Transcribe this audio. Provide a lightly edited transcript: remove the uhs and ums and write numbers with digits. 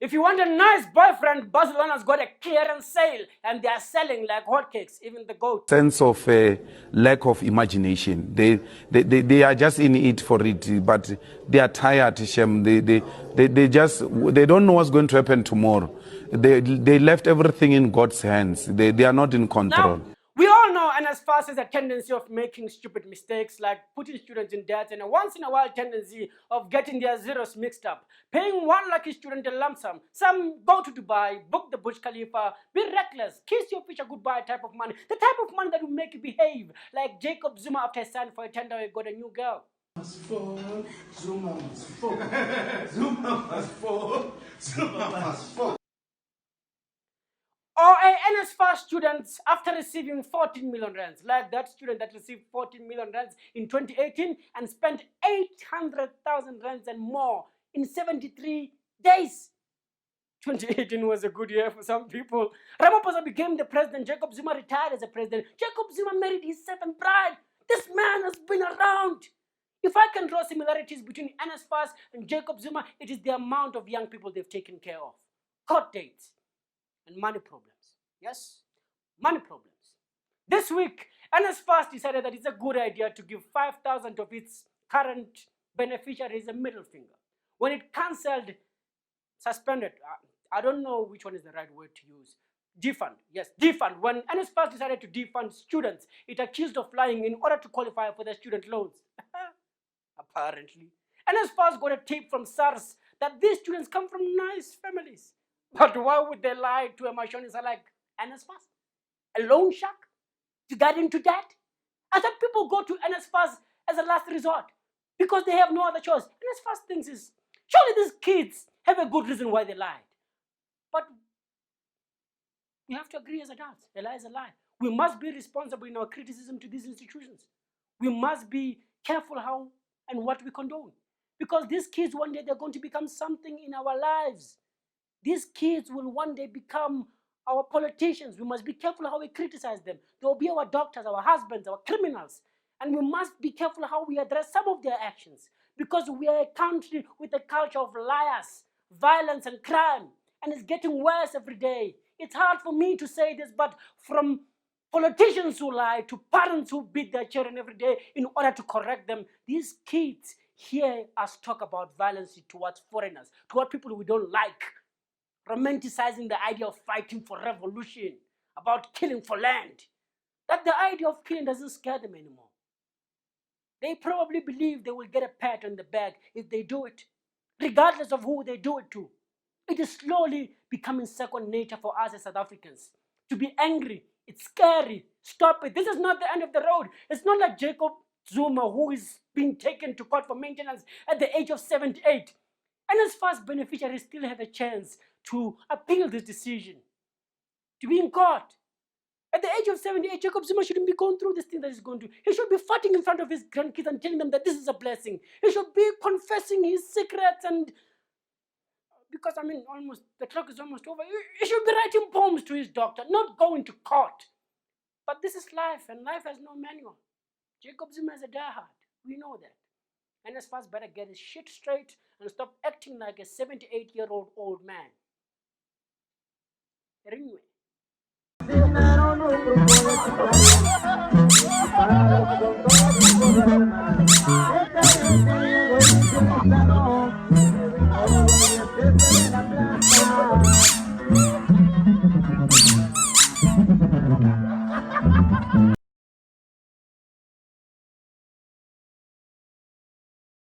If you want a nice boyfriend, Barcelona's got a clearance sale and they are selling like hotcakes, even the goat. Sense of lack of imagination. They are just in it for it, but they are tired, Shem. They don't know what's going to happen tomorrow. They left everything in God's hands. They are not in control. Now, we all know NSFAS has a tendency of making stupid mistakes like putting students in debt and a once in a while tendency of getting their zeros mixed up. Paying one lucky student a lump sum. Some go to Dubai, book the Burj Khalifa, be reckless, kiss your future goodbye type of money. The type of money that will make you behave like Jacob Zuma after he signed for a tender he got a new girl. Zuma must fall. Zuma must fall. Zuma must fall. Or a NSFAS student after receiving 14 million rands, like that student that received 14 million rands in 2018 and spent 800,000 rands and more in 73 days. 2018 was a good year for some people. Ramaphosa became the president. Jacob Zuma retired as a president. Jacob Zuma married his seventh bride. This man has been around. If I can draw similarities between NSFAS and Jacob Zuma, it is the amount of young people they've taken care of. Court dates. And money problems. Yes, money problems. This week, NSFAS decided that it's a good idea to give 5,000 of its current beneficiaries a middle finger. When it cancelled, suspended, I don't know which one is the right word to use. Defund, yes, defund. When NSFAS decided to defund students, it accused of lying in order to qualify for the student loans. Apparently. NSFAS got a tip from SARS that these students come from nice families. But why would they lie to a machinist like NSFAS? A loan shark? To get into debt? I thought people go to NSFAS as a last resort because they have no other choice. NSFAS thinks is, surely these kids have a good reason why they lied. But we have to agree as adults, a lie is a lie. We must be responsible in our criticism to these institutions. We must be careful how and what we condone. Because these kids, one day, they're going to become something in our lives. These kids will one day become our politicians. We must be careful how we criticize them. They will be our doctors, our husbands, our criminals. And we must be careful how we address some of their actions. Because we are a country with a culture of liars, violence, and crime. And it's getting worse every day. It's hard for me to say this, but from politicians who lie to parents who beat their children every day in order to correct them, these kids hear us talk about violence towards foreigners, toward people we don't like. Romanticizing the idea of fighting for revolution, about killing for land. That the idea of killing doesn't scare them anymore. They probably believe they will get a pat on the back if they do it, regardless of who they do it to. It is slowly becoming second nature for us as South Africans. To be angry, it's scary. Stop it. This is not the end of the road. It's not like Jacob Zuma, who is being taken to court for maintenance at the age of 78. And as far as beneficiaries still have a chance to appeal this decision, to be in court. At the age of 78, Jacob Zuma shouldn't be going through this thing that he's going through. He should be fighting in front of his grandkids and telling them that this is a blessing. He should be confessing his secrets and, because almost, the clock is almost over. He should be writing poems to his doctor, not going to court. But this is life, and life has no manual. Jacob Zuma is a diehard. We know that. And as far as better get his shit straight and stop acting like a 78-year-old old man. Anyway.